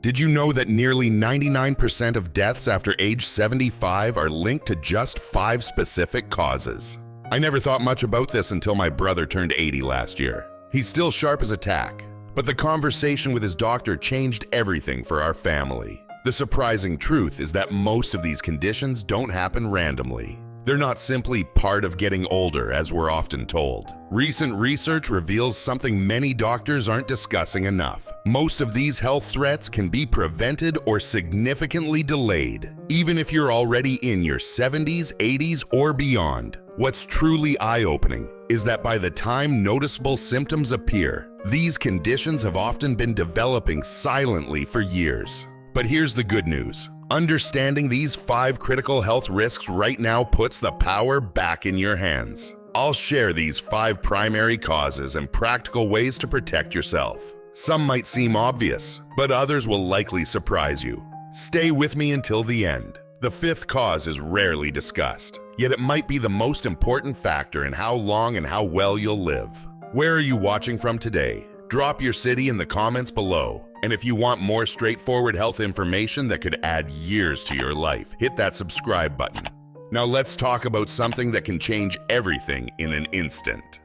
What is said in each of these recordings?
Did you know that nearly 99% of deaths after age 75 are linked to just 5 specific causes? I never thought much about this until my brother turned 80 last year. He's still sharp as a tack, but the conversation with his doctor changed everything for our family. The surprising truth is that most of these conditions don't happen randomly. They're not simply part of getting older, as we're often told. Recent research reveals something many doctors aren't discussing enough. Most of these health threats can be prevented or significantly delayed, even if you're already in your 70s, 80s, or beyond. What's truly eye-opening is that by the time noticeable symptoms appear, these conditions have often been developing silently for years. But here's the good news. Understanding these 5 critical health risks right now puts the power back in your hands. I'll share these 5 primary causes and practical ways to protect yourself. Some might seem obvious, but others will likely surprise you. Stay with me until the end. The 5th cause is rarely discussed, yet it might be the most important factor in how long and how well you'll live. Where are you watching from today? Drop your city in the comments below. And if you want more straightforward health information that could add years to your life, hit that subscribe button. Now let's talk about something that can change everything in an instant.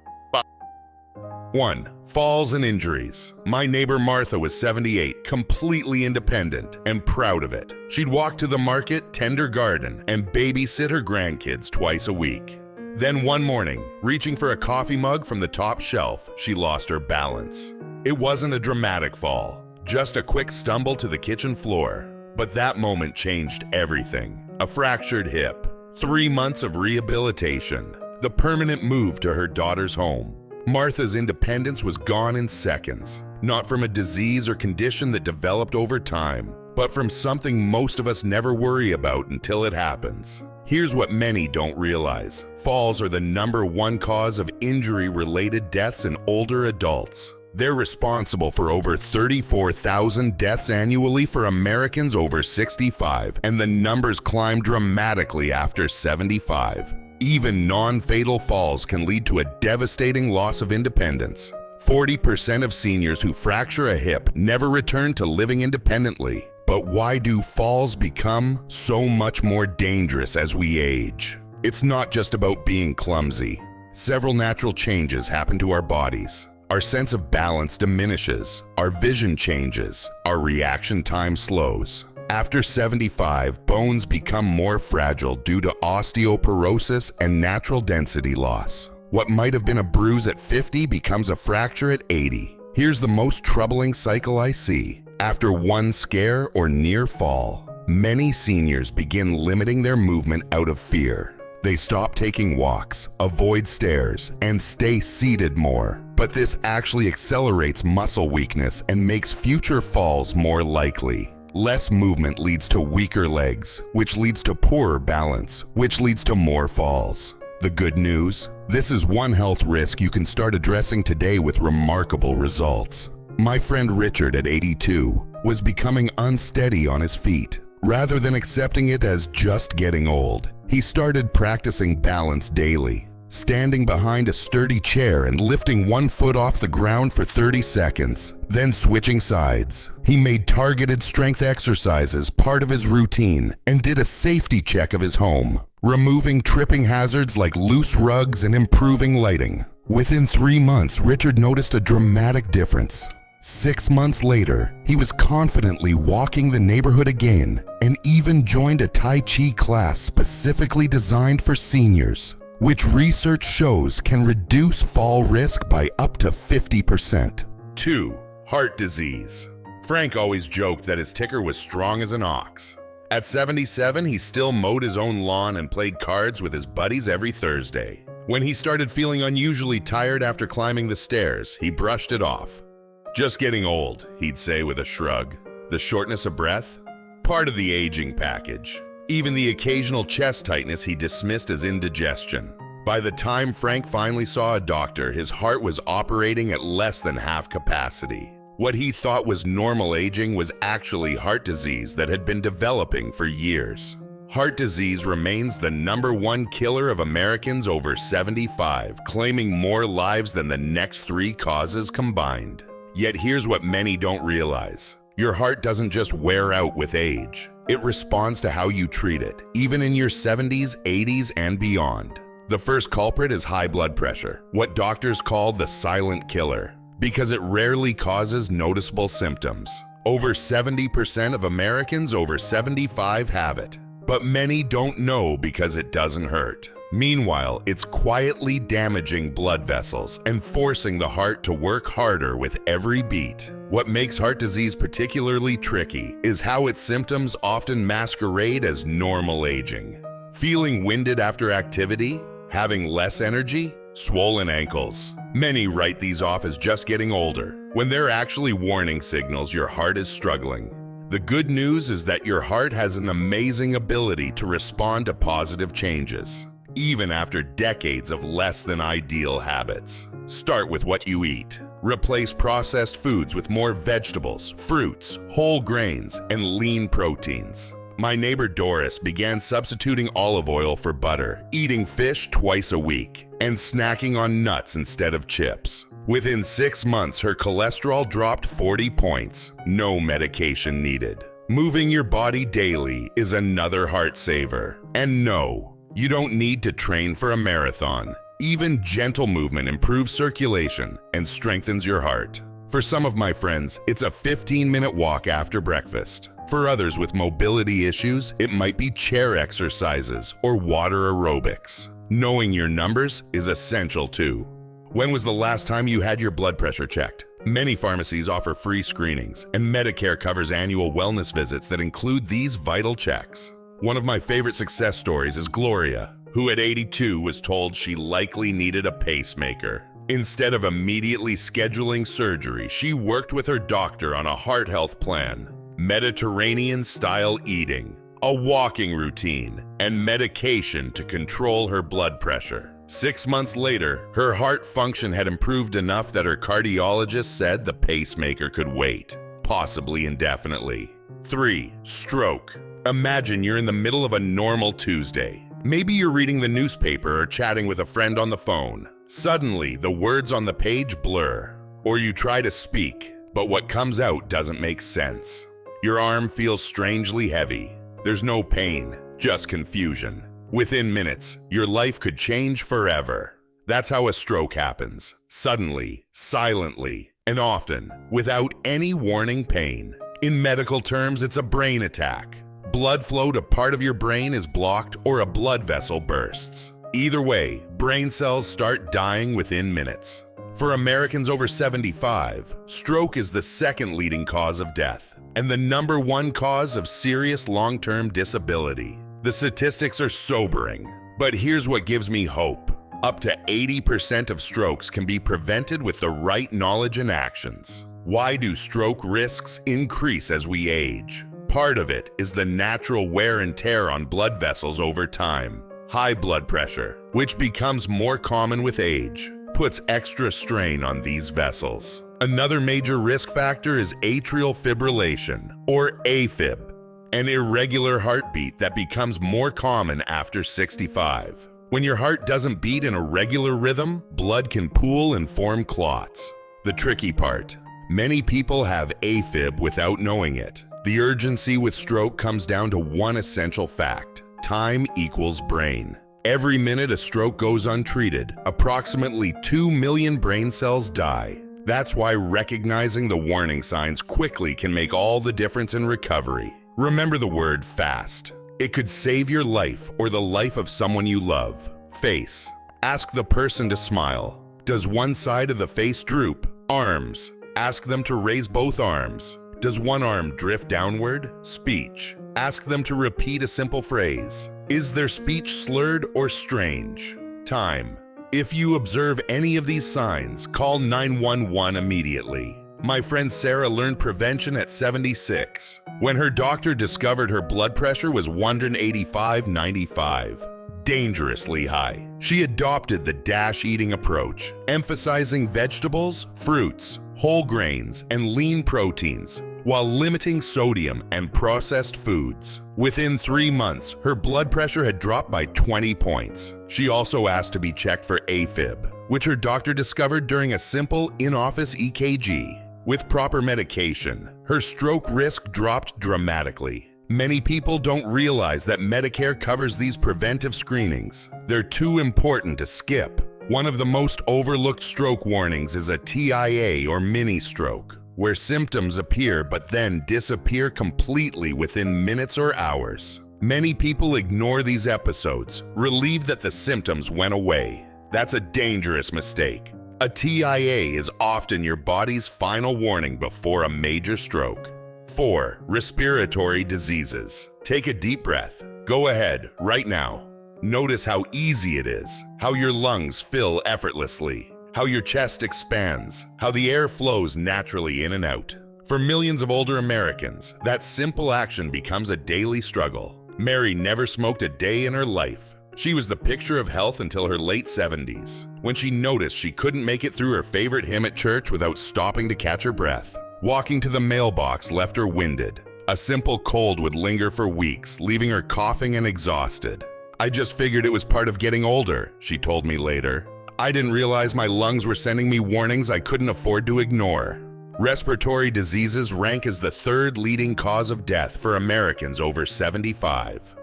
1. Falls and injuries. My neighbor Martha was 78, completely independent, and proud of it. She'd walk to the market, tend her garden, and babysit her grandkids twice a week. Then one morning, reaching for a coffee mug from the top shelf, she lost her balance. It wasn't a dramatic fall, just a quick stumble to the kitchen floor. But that moment changed everything. A fractured hip, 3 months of rehabilitation, the permanent move to her daughter's home. Martha's independence was gone in seconds, not from a disease or condition that developed over time, but from something most of us never worry about until it happens. Here's what many don't realize. Falls are the #1 cause of injury-related deaths in older adults. They're responsible for over 34,000 deaths annually for Americans over 65, and the numbers climb dramatically after 75. Even non-fatal falls can lead to a devastating loss of independence. 40% of seniors who fracture a hip never return to living independently. But why do falls become so much more dangerous as we age? It's not just about being clumsy. Several natural changes happen to our bodies. Our sense of balance diminishes, our vision changes, our reaction time slows. After 75, bones become more fragile due to osteoporosis and natural density loss. What might have been a bruise at 50 becomes a fracture at 80. Here's the most troubling cycle I see. After one scare or near fall, many seniors begin limiting their movement out of fear. They stop taking walks, avoid stairs, and stay seated more. But this actually accelerates muscle weakness and makes future falls more likely. Less movement leads to weaker legs, which leads to poorer balance, which leads to more falls. The good news? This is one health risk you can start addressing today with remarkable results. My friend Richard at 82 was becoming unsteady on his feet. Rather than accepting it as just getting old, he started practicing balance daily, standing behind a sturdy chair and lifting one foot off the ground for 30 seconds, then switching sides. He made targeted strength exercises part of his routine and did a safety check of his home, removing tripping hazards like loose rugs and improving lighting. Within 3 months, Richard noticed a dramatic difference. 6 months later, he was confidently walking the neighborhood again and even joined a Tai Chi class specifically designed for seniors, which research shows can reduce fall risk by up to 50%. 2. Heart disease. Frank always joked that his ticker was strong as an ox. At 77, he still mowed his own lawn and played cards with his buddies every Thursday. When he started feeling unusually tired after climbing the stairs, he brushed it off. Just getting old, he'd say with a shrug. The shortness of breath? Part of the aging package. Even the occasional chest tightness he dismissed as indigestion. By the time Frank finally saw a doctor, his heart was operating at less than half capacity. What he thought was normal aging was actually heart disease that had been developing for years. Heart disease remains the #1 killer of Americans over 75, claiming more lives than the next 3 causes combined. Yet here's what many don't realize. Your heart doesn't just wear out with age. It responds to how you treat it, even in your 70s, 80s, and beyond. The first culprit is high blood pressure, what doctors call the silent killer, because it rarely causes noticeable symptoms. Over 70% of Americans over 75 have it, but many don't know because it doesn't hurt. Meanwhile, it's quietly damaging blood vessels and forcing the heart to work harder with every beat. What makes heart disease particularly tricky is how its symptoms often masquerade as normal aging. Feeling winded after activity, having less energy, swollen ankles. Many write these off as just getting older, when they're actually warning signals your heart is struggling. The good news is that your heart has an amazing ability to respond to positive changes, even after decades of less than ideal habits. Start with what you eat. Replace processed foods with more vegetables, fruits, whole grains, and lean proteins. My neighbor Doris began substituting olive oil for butter, eating fish twice a week, and snacking on nuts instead of chips. Within 6 months, her cholesterol dropped 40 points. No medication needed. Moving your body daily is another heart saver. And no, you don't need to train for a marathon. Even gentle movement improves circulation and strengthens your heart. For some of my friends, it's a 15-minute walk after breakfast. For others with mobility issues, it might be chair exercises or water aerobics. Knowing your numbers is essential too. When was the last time you had your blood pressure checked? Many pharmacies offer free screenings, and Medicare covers annual wellness visits that include these vital checks. One of my favorite success stories is Gloria, who at 82 was told she likely needed a pacemaker. Instead of immediately scheduling surgery, she worked with her doctor on a heart health plan, Mediterranean-style eating, a walking routine, and medication to control her blood pressure. 6 months later, her heart function had improved enough that her cardiologist said the pacemaker could wait, possibly indefinitely. 3. Stroke. Imagine you're in the middle of a normal Tuesday. Maybe you're reading the newspaper or chatting with a friend on the phone. Suddenly, the words on the page blur, or you try to speak, but what comes out doesn't make sense. Your arm feels strangely heavy. There's no pain, just confusion. Within minutes, your life could change forever. That's how a stroke happens. Suddenly, silently, and often, without any warning pain. In medical terms, it's a brain attack. Blood flow to part of your brain is blocked or a blood vessel bursts. Either way, brain cells start dying within minutes. For Americans over 75, stroke is the second leading cause of death and the #1 cause of serious long-term disability. The statistics are sobering, but here's what gives me hope. Up to 80% of strokes can be prevented with the right knowledge and actions. Why do stroke risks increase as we age? Part of it is the natural wear and tear on blood vessels over time. High blood pressure, which becomes more common with age, puts extra strain on these vessels. Another major risk factor is atrial fibrillation, or AFib, an irregular heartbeat that becomes more common after 65. When your heart doesn't beat in a regular rhythm, blood can pool and form clots. The tricky part, many people have AFib without knowing it. The urgency with stroke comes down to one essential fact: time equals brain. Every minute a stroke goes untreated, approximately 2 million brain cells die. That's why recognizing the warning signs quickly can make all the difference in recovery. Remember the word FAST. It could save your life or the life of someone you love. Face. Ask the person to smile. Does one side of the face droop? Arms. Ask them to raise both arms. Does one arm drift downward? Speech. Ask them to repeat a simple phrase. Is their speech slurred or strange? Time. If you observe any of these signs, call 911 immediately. My friend Sarah learned prevention at 76, when her doctor discovered her blood pressure was 185/95. Dangerously high. She adopted the DASH eating approach, emphasizing vegetables, fruits, whole grains, and lean proteins, while limiting sodium and processed foods. Within 3 months, her blood pressure had dropped by 20 points. She also asked to be checked for AFib, which her doctor discovered during a simple in-office EKG. With proper medication, her stroke risk dropped dramatically. Many people don't realize that Medicare covers these preventive screenings. They're too important to skip. One of the most overlooked stroke warnings is a TIA or mini stroke, where symptoms appear but then disappear completely within minutes or hours. Many people ignore these episodes, relieved that the symptoms went away. That's a dangerous mistake. A TIA is often your body's final warning before a major stroke. 4. Respiratory diseases. Take a deep breath. Go ahead, right now. Notice how easy it is, how your lungs fill effortlessly, how your chest expands, how the air flows naturally in and out. For millions of older Americans, that simple action becomes a daily struggle. Mary never smoked a day in her life. She was the picture of health until her late 70s, when she noticed she couldn't make it through her favorite hymn at church without stopping to catch her breath. Walking to the mailbox left her winded. A simple cold would linger for weeks, leaving her coughing and exhausted. "I just figured it was part of getting older," she told me later. "I didn't realize my lungs were sending me warnings I couldn't afford to ignore." Respiratory diseases rank as the third leading cause of death for Americans over 75.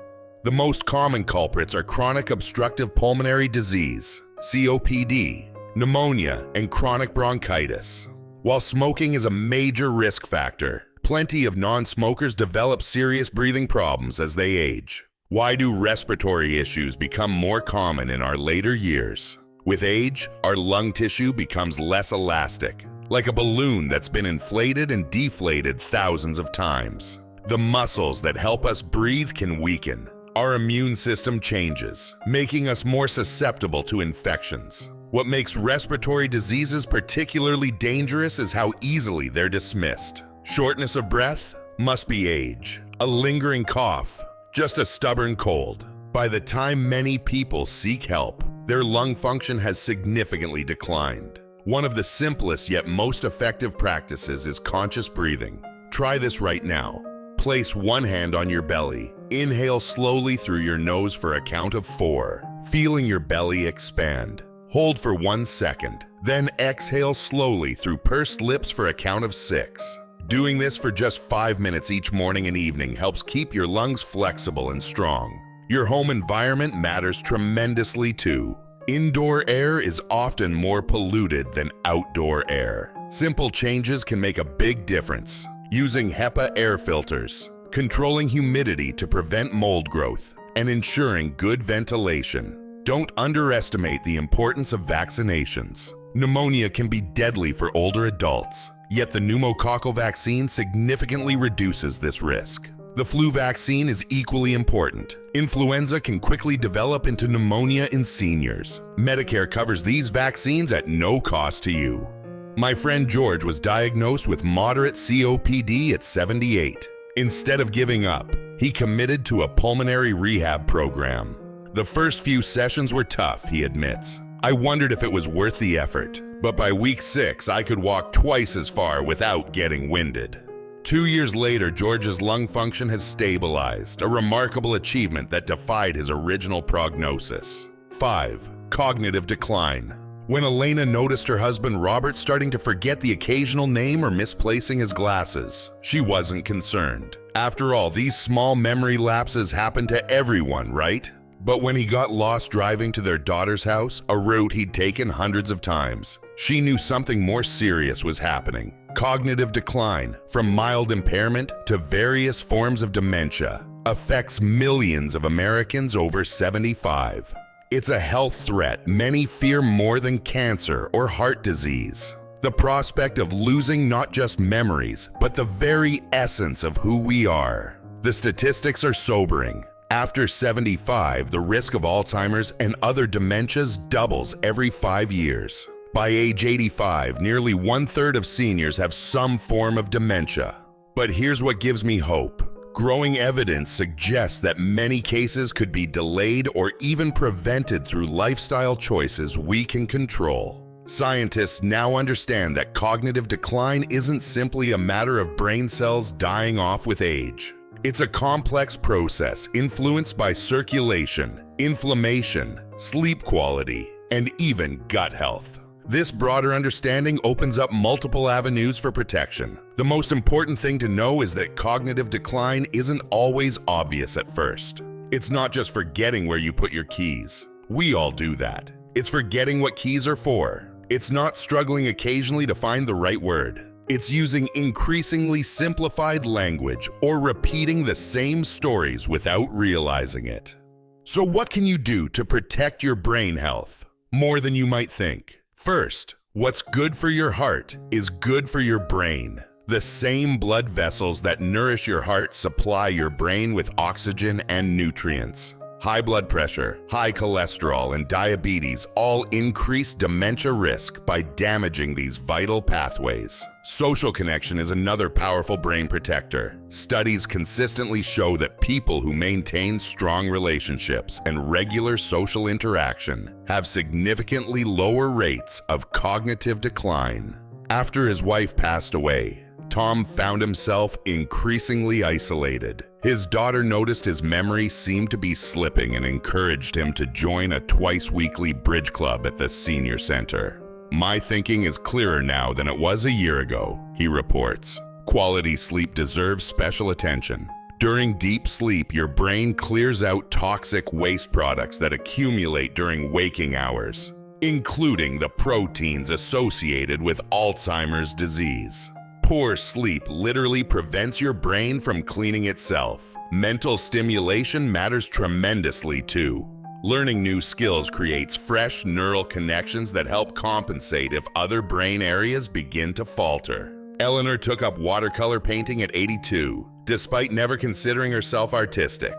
The most common culprits are chronic obstructive pulmonary disease, COPD, pneumonia, and chronic bronchitis. While smoking is a major risk factor, plenty of non-smokers develop serious breathing problems as they age. Why do respiratory issues become more common in our later years? With age, our lung tissue becomes less elastic, like a balloon that's been inflated and deflated thousands of times. The muscles that help us breathe can weaken. Our immune system changes, making us more susceptible to infections. What makes respiratory diseases particularly dangerous is how easily they're dismissed. Shortness of breath must be age. A lingering cough, just a stubborn cold. By the time many people seek help, their lung function has significantly declined. One of the simplest yet most effective practices is conscious breathing. Try this right now. Place one hand on your belly. Inhale slowly through your nose for a count of 4, feeling your belly expand. Hold for 1 second, then exhale slowly through pursed lips for a count of 6. Doing this for just 5 minutes each morning and evening helps keep your lungs flexible and strong. Your home environment matters tremendously too. Indoor air is often more polluted than outdoor air. Simple changes can make a big difference. Using HEPA air filters, controlling humidity to prevent mold growth, and ensuring good ventilation. Don't underestimate the importance of vaccinations. Pneumonia can be deadly for older adults, yet the pneumococcal vaccine significantly reduces this risk. The flu vaccine is equally important. Influenza can quickly develop into pneumonia in seniors. Medicare covers these vaccines at no cost to you. My friend George was diagnosed with moderate COPD at 78. Instead of giving up, he committed to a pulmonary rehab program. The first few sessions were tough, he admits. I wondered if it was worth the effort, but by week 6, I could walk twice as far without getting winded. 2 years later, George's lung function has stabilized, a remarkable achievement that defied his original prognosis. 5. Cognitive decline. When Elena noticed her husband Robert starting to forget the occasional name or misplacing his glasses, she wasn't concerned. After all, these small memory lapses happen to everyone, right? But when he got lost driving to their daughter's house, a route he'd taken hundreds of times, she knew something more serious was happening. Cognitive decline, from mild impairment to various forms of dementia, affects millions of Americans over 75. It's a health threat many fear more than cancer or heart disease. The prospect of losing not just memories, but the very essence of who we are. The statistics are sobering. After 75, the risk of Alzheimer's and other dementias doubles every 5 years. By age 85, nearly 1/3 of seniors have some form of dementia. But here's what gives me hope. Growing evidence suggests that many cases could be delayed or even prevented through lifestyle choices we can control. Scientists now understand that cognitive decline isn't simply a matter of brain cells dying off with age. It's a complex process influenced by circulation, inflammation, sleep quality, and even gut health. This broader understanding opens up multiple avenues for protection. The most important thing to know is that cognitive decline isn't always obvious at first. It's not just forgetting where you put your keys. We all do that. It's forgetting what keys are for. It's not struggling occasionally to find the right word. It's using increasingly simplified language or repeating the same stories without realizing it. So what can you do to protect your brain health? More than you might think. First, what's good for your heart is good for your brain. The same blood vessels that nourish your heart supply your brain with oxygen and nutrients. High blood pressure, high cholesterol, and diabetes all increase dementia risk by damaging these vital pathways. Social connection is another powerful brain protector. Studies consistently show that people who maintain strong relationships and regular social interaction have significantly lower rates of cognitive decline. After his wife passed away, Tom found himself increasingly isolated. His daughter noticed his memory seemed to be slipping and encouraged him to join a twice-weekly bridge club at the senior center. "My thinking is clearer now than it was a year ago," he reports. Quality sleep deserves special attention. During deep sleep, your brain clears out toxic waste products that accumulate during waking hours, including the proteins associated with Alzheimer's disease. Poor sleep literally prevents your brain from cleaning itself. Mental stimulation matters tremendously too. Learning new skills creates fresh neural connections that help compensate if other brain areas begin to falter. Eleanor took up watercolor painting at 82, despite never considering herself artistic.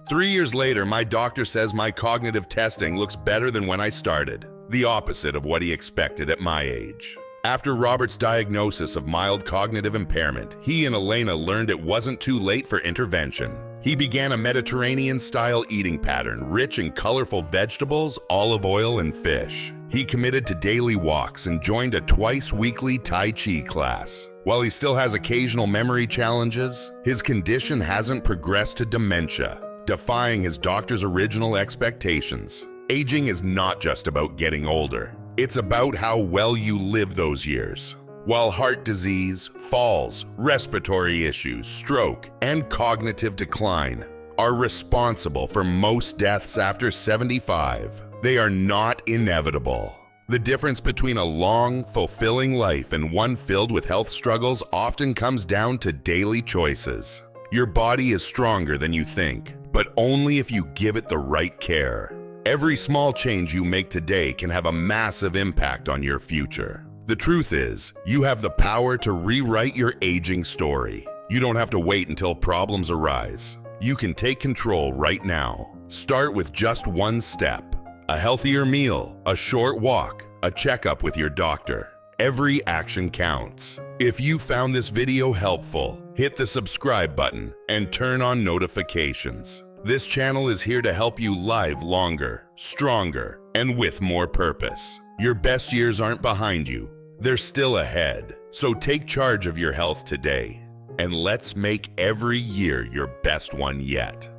3 years later, my doctor says my cognitive testing looks better than when I started, the opposite of what he expected at my age. After Robert's diagnosis of mild cognitive impairment, he and Elena learned it wasn't too late for intervention. He began a Mediterranean-style eating pattern rich in colorful vegetables, olive oil, and fish. He committed to daily walks and joined a twice-weekly Tai Chi class. While he still has occasional memory challenges, his condition hasn't progressed to dementia, defying his doctor's original expectations. Aging is not just about getting older. It's about how well you live those years. While heart disease, falls, respiratory issues, stroke, and cognitive decline are responsible for most deaths after 75, they are not inevitable. The difference between a long, fulfilling life and one filled with health struggles often comes down to daily choices. Your body is stronger than you think, but only if you give it the right care. Every small change you make today can have a massive impact on your future. The truth is, you have the power to rewrite your aging story. You don't have to wait until problems arise. You can take control right now. Start with just one step: a healthier meal, a short walk, a checkup with your doctor. Every action counts. If you found this video helpful, hit the subscribe button and turn on notifications. This channel is here to help you live longer, stronger, and with more purpose. Your best years aren't behind you. They're still ahead. So take charge of your health today, and let's make every year your best one yet.